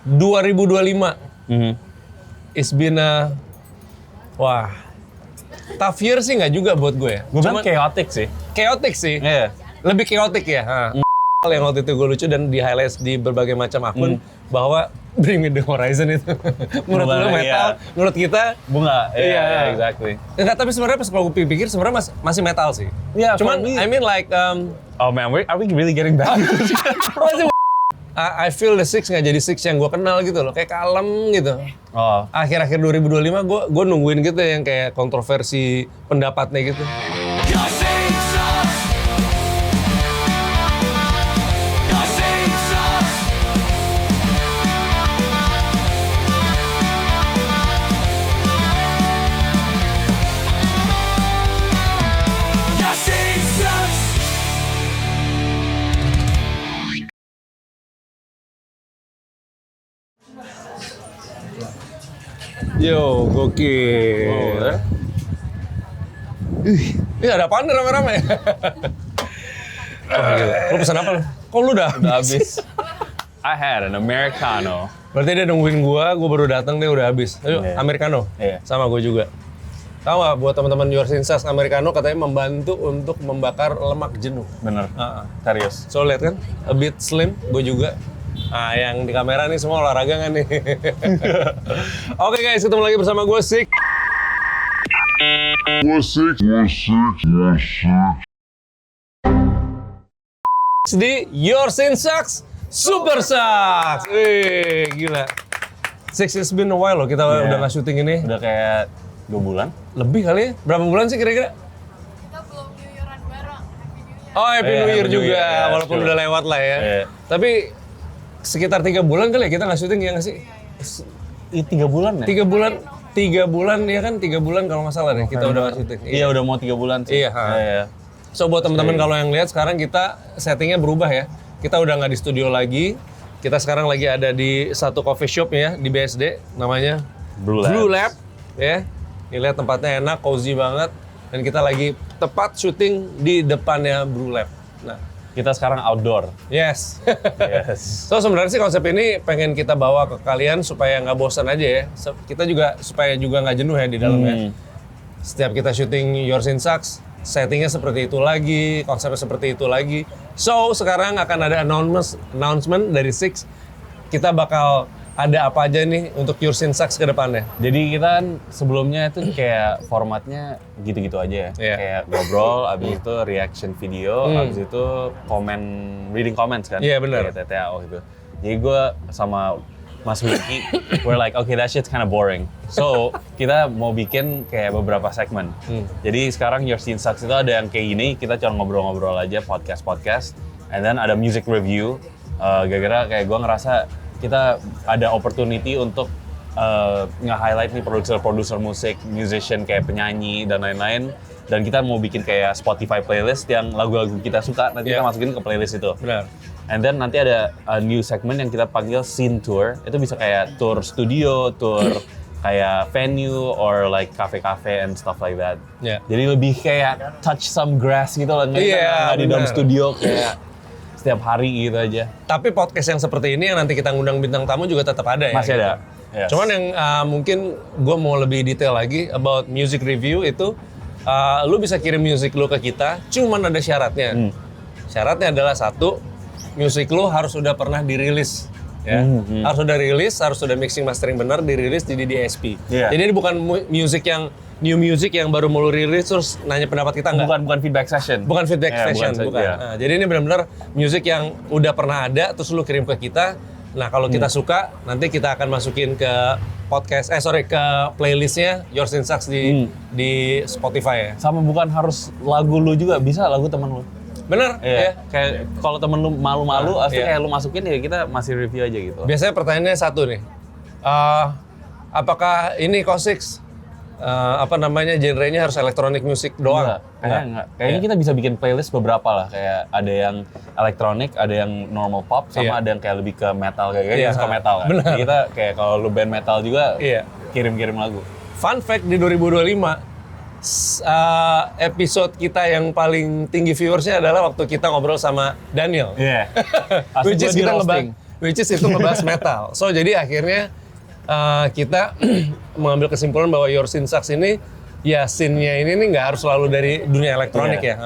2025. It's been tough year sih nggak juga buat gue ya. Gue bilang chaotic sih. Chaotic sih. Iya. Lebih chaotic ya. Yang waktu itu gue lucu dan di highlight di berbagai macam akun bahwa Bring Me The Horizon itu menurut lu metal, menurut kita bunga. Iya, exactly. Enggak, tapi sebenarnya pas kalau gue pikir sebenarnya masih metal sih. Iya, cuman I mean like oh man, are we really getting back? I feel the Six nggak jadi Six yang gue kenal gitu loh, kayak kalem gitu. Oh. Akhir-akhir 2025 gue nungguin gitu yang kayak kontroversi pendapatnya gitu. Yo, gokil. Ih, ada apaan nih rame-rame? Lu pesan apa lu? Kok lu udah habis? I had an Americano. Berarti dia nungguin gua baru datang dia udah habis. Ayo, Americano. Sama gua juga. Tahu nggak buat teman-teman Your Sinsas, Americano katanya membantu untuk membakar lemak jenuh. Bener. Serius. So lihat kan, a bit slim, gue juga. Ah, yang di kamera nih semua olahraga kan nih. Oke guys, ketemu lagi bersama gue Sik. Di Your Sin Sucks, Super Sucks. Wih, gila. Six has been a while loh, kita udah nggak syuting ini. Udah kayak 2 bulan. Lebih kali ya? Berapa bulan sih kira-kira? Kita belum New Year-an bareng. Happy New Year. Oh, Happy New Year juga, ya, walaupun udah lewat lah ya. Tapi sekitar 3 bulan kali ya kita nggak syuting, ya nggak sih? 3 bulan ya? 3 bulan, 3 bulan ya kan? 3 bulan kalau nggak salah deh kita udah nggak syuting. Iya, udah mau 3 bulan sih. Iya. So buat teman-teman kalau yang lihat sekarang kita settingnya berubah ya. Kita udah nggak di studio lagi. Kita sekarang lagi ada di satu coffee shop ya di BSD, namanya Blue Lab. Ya. Ini lihat tempatnya enak, cozy banget. Dan kita lagi tepat syuting di depannya Blue Lab. Nah, kita sekarang outdoor. Yes. Yes. So sebenarnya sih konsep ini pengen kita bawa ke kalian supaya nggak bosan aja ya. Kita juga supaya juga nggak jenuh ya di dalamnya. Setiap kita syuting Your Sin Sucks, settingnya seperti itu lagi, konsepnya seperti itu lagi. So sekarang akan ada announcement dari Six. Kita bakal ada apa aja nih untuk Your Sin Sucks ke depannya. Jadi kita kan sebelumnya itu kayak formatnya gitu-gitu aja ya. Kayak ngobrol, abis itu reaction video, abis itu reading comments kan. Iya, benar. Kayak TTAO gitu. Jadi gue sama Mas Wiki, we're like, okay, that shit's kind of boring. So, kita mau bikin kayak beberapa segmen. Jadi sekarang Your Sin Sucks itu ada yang kayak gini, kita cuma ngobrol-ngobrol aja, podcast. And then ada music review. Gara-gara kayak gue ngerasa kita ada opportunity untuk nge-highlight nih produser musik, musician kayak penyanyi dan lain-lain. Dan kita mau bikin kayak Spotify playlist yang lagu-lagu kita suka, nanti kita masukin ke playlist itu. Benar. And then nanti ada new segment yang kita panggil Scene Tour. Itu bisa kayak tour studio, tour kayak venue, or like cafe-cafe and stuff like that. Jadi lebih kayak touch some grass gitu loh, nggak di dalam studio kayak setiap hari gitu aja. Tapi podcast yang seperti ini yang nanti kita ngundang bintang tamu juga tetap ada ya? Masih ada. Yes. Cuman yang mungkin gue mau lebih detail lagi about music review itu, lu bisa kirim music lu ke kita, cuman ada syaratnya. Syaratnya adalah satu, music lu harus udah pernah dirilis. Ya. Harus udah rilis, harus udah mixing mastering benar, dirilis di DSP. Jadi ini bukan new music yang baru mau rilis terus nanya pendapat kita, enggak. Bukan feedback session. Bukan feedback session, bukan. Nah, jadi ini benar-benar music yang udah pernah ada terus lu kirim ke kita. Nah, kalau kita suka, nanti kita akan masukin ke ke playlistnya Your Sin Sucks di Spotify ya. Sama bukan harus lagu lu juga, bisa lagu temen lu. Bener, ya. Kayak kalau temen lu malu-malu, kayak lu masukin ya kita masih review aja gitu. Biasanya pertanyaannya satu nih, apakah ini Kosix genrenya harus electronic music doang? Enggak. Kayaknya kita bisa bikin playlist beberapa lah, kayak ada yang elektronik, ada yang normal pop, sama ada yang kayak lebih ke metal, kayak suka metal kan. Jadi kita kayak kalau lu band metal juga kirim-kirim lagu. Fun fact di 2025, episode kita yang paling tinggi viewersnya adalah waktu kita ngobrol sama Daniel. Iya. Which is kita which is itu ngebahas metal. So jadi akhirnya kita mengambil kesimpulan bahwa Your Scene Sucks ini ya scene-nya ini nih nggak harus selalu dari dunia elektronik ya.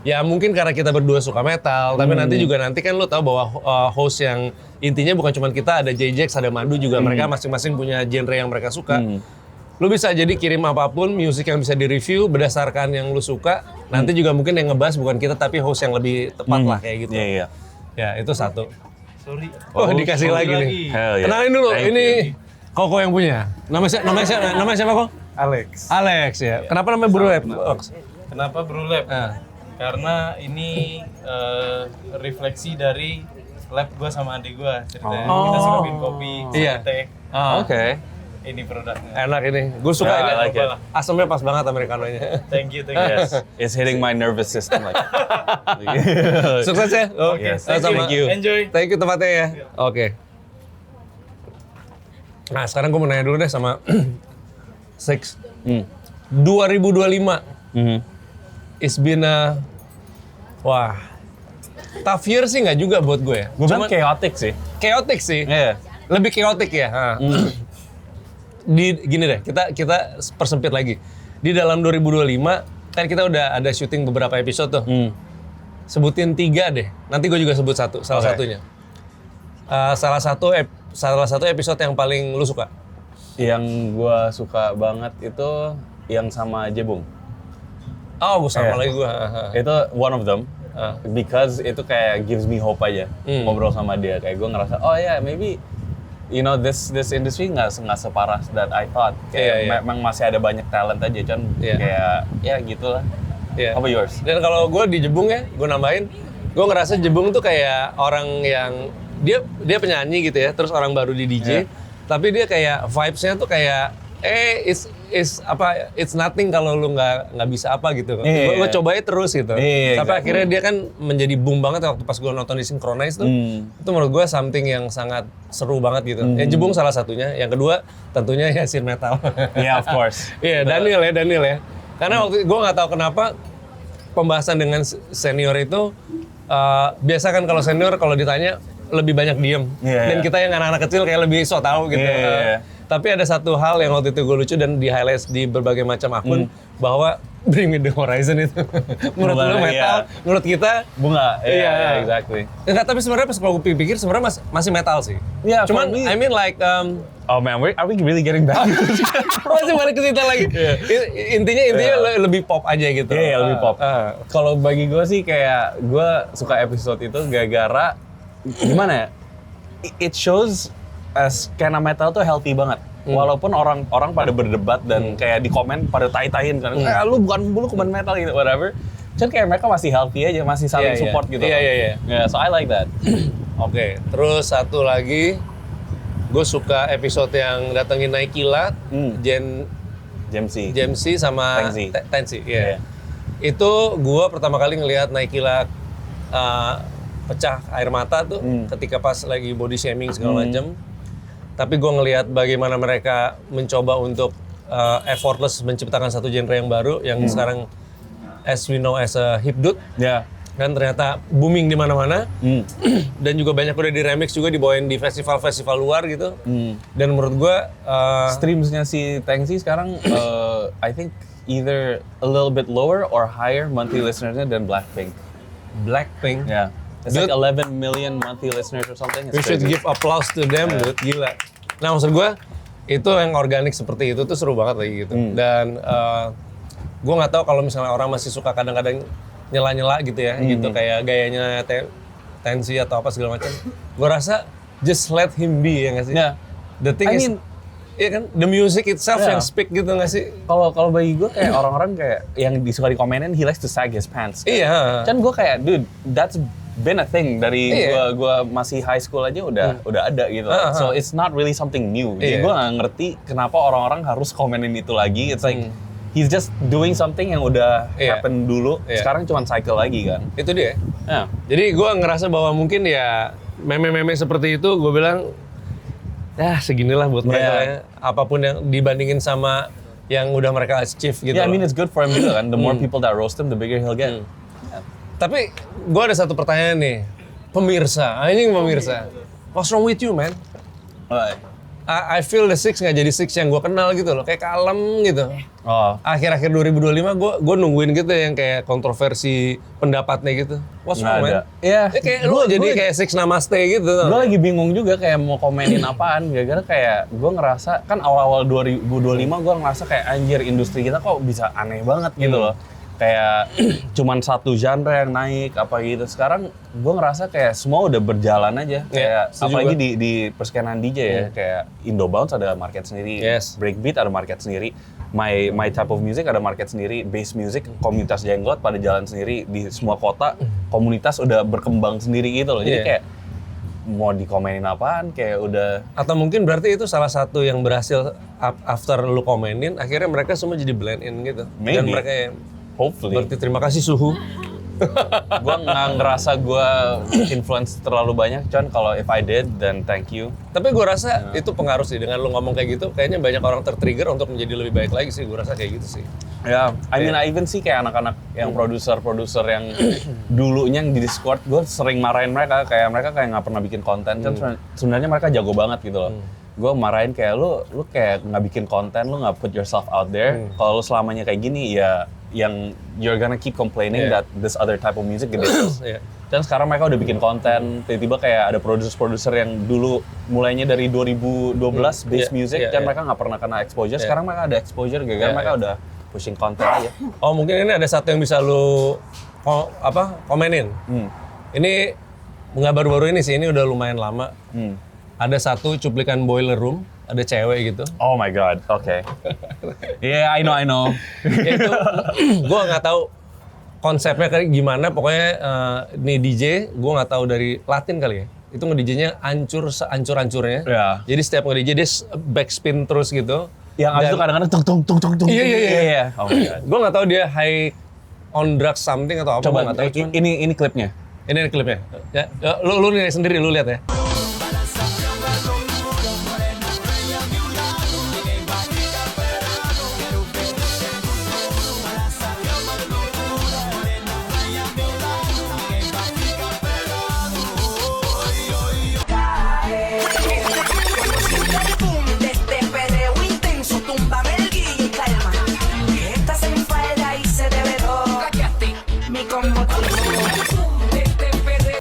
Ya mungkin karena kita berdua suka metal, tapi nanti kan lu tahu bahwa host yang intinya bukan cuma kita, ada JJX, ada Madu juga, mereka masing-masing punya genre yang mereka suka. Lu bisa jadi kirim apapun musik yang bisa direview berdasarkan yang lu suka. Nanti juga mungkin yang ngebahas bukan kita tapi host yang lebih tepat lah kayak gitu. Iya. Ya itu satu. Sorry. Oh, dikasih lagi nih. Hell yeah. Kenalin dulu, Thank ini Koko yang punya. Namanya siapa Kok? Alex. Alex ya. Kenapa namanya Bro Lab? Kenapa Bro Lab? Karena ini refleksi dari lab gua sama adik gua ceritanya. Kita suka bikin kopi, Iya. teh. Oke. Ini produknya. Enak ini. Gue suka Yeah, ini. I like it. Asamnya pas banget americanonya. Thank you. Yes, it's hitting my nervous system like. Sukses ya. Oke, Sama. thank you. Enjoy. Thank you tempatnya ya. Oke. Nah sekarang gue mau nanya dulu deh sama Six. 2025. It's been a tough year sih nggak juga buat gue ya. Gue bilang chaotic sih. Chaotic sih. Iya. Lebih chaotic ya. Gini deh, kita persempit lagi. Di dalam 2025 kan kita udah ada syuting beberapa episode tuh. Sebutin 3 deh. Nanti gue juga sebut salah satunya. Salah satu episode yang paling lu suka. Yang gue suka banget itu yang sama Jebung. Oh, gue sama lagi gue. Itu one of them. Because itu kayak gives me hope aja ngobrol sama dia. Kayak gue ngerasa, oh ya, maybe you know this industry nggak separah that I thought. Kayak memang masih ada banyak talent aja, kayak ya gitulah. How about yours? Dan kalau gue di Jebung ya, gue nambahin, gue ngerasa Jebung tuh kayak orang yang dia penyanyi gitu ya, terus orang baru di DJ, tapi dia kayak vibes-nya tuh kayak it's nothing kalau lu nggak bisa apa gitu. Gue cobain terus gitu. Sampai akhirnya dia kan menjadi boom banget waktu pas gue nonton di Synchronize tuh. Itu menurut gue something yang sangat seru banget gitu. Ya Jebung salah satunya. Yang kedua tentunya ya scene metal. Yeah, of course. Iya, Daniel ya. Karena waktu gue nggak tahu kenapa pembahasan dengan senior itu biasa kan kalau senior kalau ditanya lebih banyak diem. Dan kita yang anak-anak kecil kayak lebih so tau gitu. Tapi ada satu hal yang waktu itu gue lucu dan di highlight di berbagai macam akun bahwa Bring Me The Horizon itu menurut lu metal, menurut kita bunga. Iya, exactly. Enggak, tapi sebenarnya pas kalau gue pikir sebenarnya masih metal sih. Yeah, cuman I mean like oh man, are we really getting back? masih balik ke situ lagi. Intinya lebih pop aja gitu. Iya, lebih pop. Kalau bagi gue sih kayak gue suka episode itu gara-gara gimana ya? It shows skena metal tuh healthy banget. Walaupun orang pada berdebat dan kayak di komen pada tai-taiin kan, lu bukan metal gitu, whatever. Cuman kayak mereka masih healthy aja, masih saling support gitu. Iya. Yeah, so I like that. Oke, terus satu lagi, gue suka episode yang datengin Naikila, Jamsi sama Tensi. Yeah. Itu gue pertama kali ngelihat Naikila pecah air mata tuh ketika pas lagi body shaming segala macam. Tapi gue ngelihat bagaimana mereka mencoba untuk effortless menciptakan satu genre yang baru yang sekarang as we know as a hipdut. Dan ternyata booming di mana-mana. Dan juga banyak udah di remix juga dibawain di festival-festival luar gitu. Dan menurut gue streamsnya si Tengsi sekarang I think either a little bit lower or higher monthly listenersnya than Blackpink. Yeah. It's like 11 million monthly listeners or something. We should give applause to them, dude. Gila. Nah maksud gue, itu yang organik seperti itu tuh seru banget lagi gitu. Dan gue nggak tahu kalau misalnya orang masih suka kadang-kadang nyela-nyela gitu ya, gitu kayak gayanya Tensi atau apa segala macam. Gue rasa just let him be ya nggak sih? The thing is, iya kan, the music itself yang speak gitu nggak sih? Kalau bagi gue kayak orang-orang kayak yang suka dikomenin, he likes to sag his pants. Kan? Iya. Kan gue kayak, dude, that's been a thing dari gua masih high school aja udah ada gitu. So it's not really something new. Jadi gue nggak ngerti kenapa orang-orang harus komenin itu lagi. It's like he's just doing something yang udah happen dulu. Sekarang cuma cycle lagi kan. Itu dia. Jadi gue ngerasa bahwa mungkin ya meme-meme seperti itu gue bilang ya seginilah buat mereka ya. Apapun yang dibandingin sama yang udah mereka achieve gitu. Yeah, I mean it's good for him juga kan. The more people that roast him, the bigger he'll get. Tapi gue ada satu pertanyaan nih, pemirsa. what's wrong with you man? I feel the Six nggak jadi Six yang gue kenal gitu loh, kayak kalem gitu. Oh. Akhir-akhir 2025 gue nungguin gitu yang kayak kontroversi pendapatnya gitu. What's wrong man? Iya. Ya, kayak lu jadi kayak Six Namaste gitu. Gue lagi bingung juga kayak mau komenin apaan, gara-gara kayak gue ngerasa kan awal-awal 2025 gue ngerasa kayak anjir industri kita kok bisa aneh banget gitu loh. Kayak cuman satu genre yang naik apa gitu. Sekarang gue ngerasa kayak semua udah berjalan aja. Kayak apalagi di perskenan DJ ya, kayak Indobounce ada market sendiri, Breakbeat ada market sendiri, My type of music ada market sendiri, bass music komunitas Jenglot pada jalan sendiri di semua kota, komunitas udah berkembang sendiri gitu loh. Jadi kayak mau dikomenin apaan kayak udah. Atau mungkin berarti itu salah satu yang berhasil after lu komenin, akhirnya mereka semua jadi blend in gitu. Maybe. Dan mereka yang Hopefully. berarti terima kasih suhu. Gue nggak ngerasa gue influence terlalu banyak, cuman kalau if I did, then thank you. Tapi gue rasa itu pengaruh sih, dengan lu ngomong kayak gitu, kayaknya banyak orang tertrigger untuk menjadi lebih baik lagi sih, gue rasa kayak gitu sih. Ya, I mean, I even sih kayak anak-anak yang produser yang dulunya yang di Discord, gue sering marahin mereka kayak nggak pernah bikin konten, kan sebenarnya mereka jago banget gitu loh. Gue marahin kayak lu kayak nggak bikin konten, lu nggak put yourself out there. Kalau lu selamanya kayak gini, ya yang you're gonna keep complaining that this other type of music gede terus. Dan sekarang mereka udah bikin konten, tiba-tiba kayak ada produser yang dulu mulainya dari 2012 bass music dan mereka nggak pernah kena exposure. Sekarang mereka ada exposure, gara-gara mereka udah pushing konten aja. Oh mungkin ini ada satu yang bisa lu komenin. Ini nggak baru-baru ini sih, ini udah lumayan lama. Ada satu cuplikan Boiler Room, ada cewek gitu. Oh my god, oke. Yeah, I know. Ya itu, gue nggak tahu konsepnya kayak gimana. Pokoknya nih DJ, gue nggak tahu dari Latin kali ya. Itu nge-DJ-nya hancur sehancur-hancurnya. Jadi setiap nge-DJ dia backspin terus gitu. Yang abis itu kadang-kadang tung. Iya. Oh my god. Gue nggak tahu dia high on drugs something atau apa. Coba nggak tahu. Cuman ini klipnya. ini klipnya. Ya, lu lihat sendiri, lu lihat ya.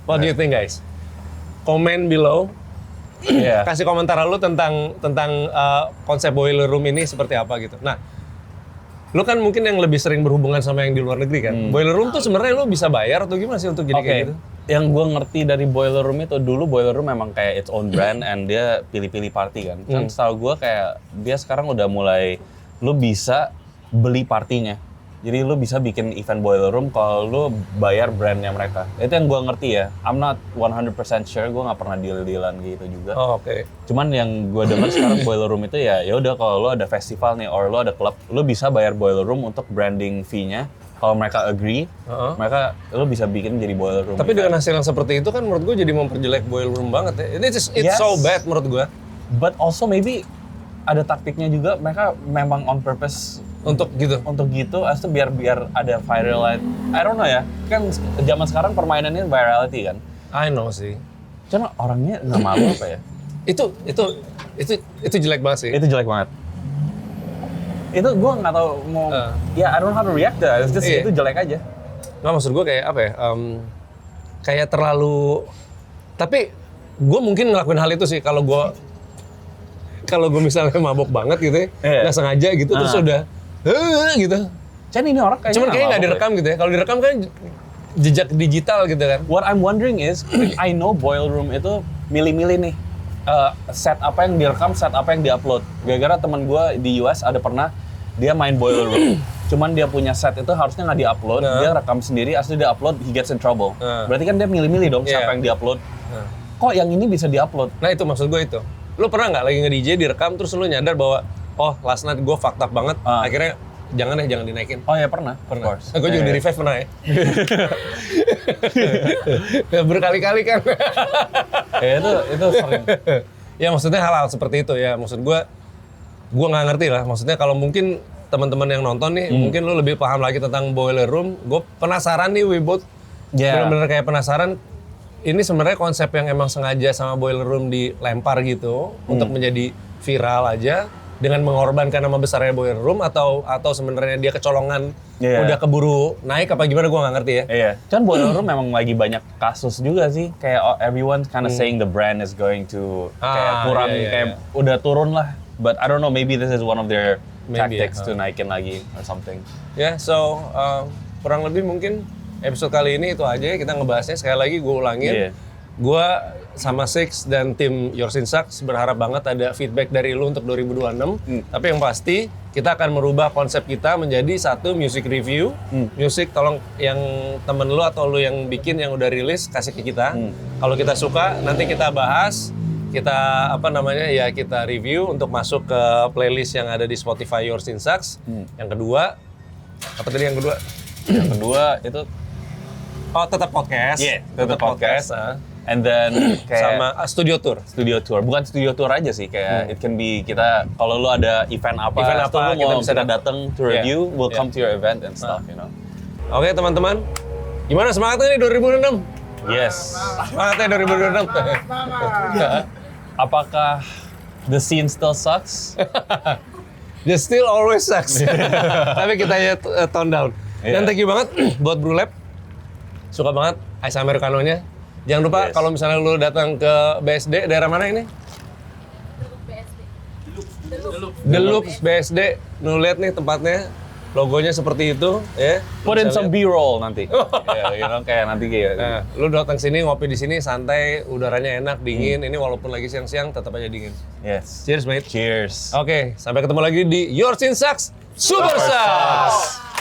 What do you think guys? Comment below. Kasih komentar lu tentang konsep Boiler Room ini seperti apa gitu. Nah, lu kan mungkin yang lebih sering berhubungan sama yang di luar negeri kan. Boiler Room tuh sebenarnya lu bisa bayar atau gimana sih untuk jadi kayak gitu? Yang gue ngerti dari Boiler Room itu, dulu Boiler Room memang kayak its own brand and dia pilih-pilih party kan. Kan setahu gue kayak dia sekarang udah mulai lu bisa beli partinya. Jadi lu bisa bikin event Boiler Room kalau lu bayar brandnya mereka. Itu yang gue ngerti ya. I'm not 100% sure, gue nggak pernah deal-dealan gitu juga. Oh, oke. Cuman yang gue dengar sekarang Boiler Room itu ya udah kalau lu ada festival nih or lu ada klub, lu bisa bayar Boiler Room untuk branding fee-nya. Kalau mereka agree, lu bisa bikin jadi Boiler Room. Tapi dengan hasil yang seperti itu kan menurut gue jadi memperjelek Boiler Room banget ya. It's so bad menurut gue. But also maybe ada taktiknya juga, mereka memang on purpose untuk gitu, asal biar ada virality. I don't know ya, kan zaman sekarang permainannya virality kan. I know sih. Cuma orangnya nggak malu apa ya? Itu jelek banget sih. Itu jelek banget. Itu gue nggak tahu mau, ya I don't know how to react to it. Itu jelek aja. Nggak, maksud gue kayak apa ya? Kayak terlalu. Tapi gue mungkin ngelakuin hal itu sih kalau gue misalnya mabok banget gitu ya, nggak sengaja gitu terus udah gitu. Ini orang kayaknya cuman kayaknya nggak direkam gitu ya. Kalau direkam kan jejak digital gitu kan. What I'm wondering is, I know Boiler Room itu milih-milih nih set apa yang direkam, set apa yang diupload. Gara-gara teman gue di US ada pernah dia main Boiler Room, cuman dia punya set itu harusnya nggak diupload, dia rekam sendiri, asli dia upload, he gets in trouble. Berarti kan dia milih-milih dong siapa yang diupload. Kok yang ini bisa diupload? Nah itu maksud gue itu. Lu pernah nggak lagi nge-DJ direkam terus lu nyadar bahwa oh last night gue fucked up banget, akhirnya jangan dinaikin. Oh ya pernah. Gue juga di revive pernah ya. Berkali-kali kan. itu sering. Ya maksudnya hal-hal seperti itu ya. Maksud gue nggak ngerti lah. Maksudnya kalau mungkin teman-teman yang nonton nih, mungkin lu lebih paham lagi tentang Boiler Room. Gue penasaran nih, we both benar-benar kayak penasaran. ini sebenarnya konsep yang emang sengaja sama Boiler Room dilempar gitu untuk menjadi viral aja dengan mengorbankan nama besarnya Boiler Room atau sebenarnya dia kecolongan udah keburu naik apa gimana gua nggak ngerti ya. Iya. Kan Boiler Room memang lagi banyak kasus juga sih. Kayak everyone kind of saying the brand is going to kayak kurang kayak udah turun lah. But I don't know, maybe this is one of their tactics to naikin lagi or something. Ya, so kurang lebih mungkin episode kali ini itu aja kita ngebahasnya. Sekali lagi gue ulangin, gue sama Six dan tim Yoursin Sucks berharap banget ada feedback dari lu untuk 2026. Tapi yang pasti kita akan merubah konsep kita menjadi satu music review. Music tolong yang temen lu atau lu yang bikin yang udah rilis kasih ke kita. Kalau kita suka nanti kita bahas. Kita kita review untuk masuk ke playlist yang ada di Spotify Yoursin Sucks. Yang kedua, apa tadi yang kedua? Yang kedua itu Tetap podcast. tetap podcast. And then kayak Sama studio tour. studio tour. Bukan studio tour aja sih, kayak it can be kita kalau lu ada event apa Event apa, lu kita mau bisa datang to review, we'll come to your event and stuff, you know. Oke, teman-teman. Gimana semangatnya nih 2026? Yes. Semangatnya 2026. Apakah the scene still sucks? The still always sucks. Tapi kita ya tone down. Dan thank you banget buat Brewlab. Suka banget ice americano-nya. Jangan lupa kalau misalnya lu datang ke BSD, daerah mana ini? Deluxe BSD. Lu lihat nih tempatnya. Logonya seperti itu, ya. Put in some B-roll nanti. Ya, you know, kayak nanti kayak. Nah, lu datang sini ngopi di sini santai, udaranya enak, dingin. Ini walaupun lagi siang-siang tetap aja dingin. Yes. Cheers, mate. Cheers. Oke, sampai ketemu lagi di Yoursin Sucks Super Sucks.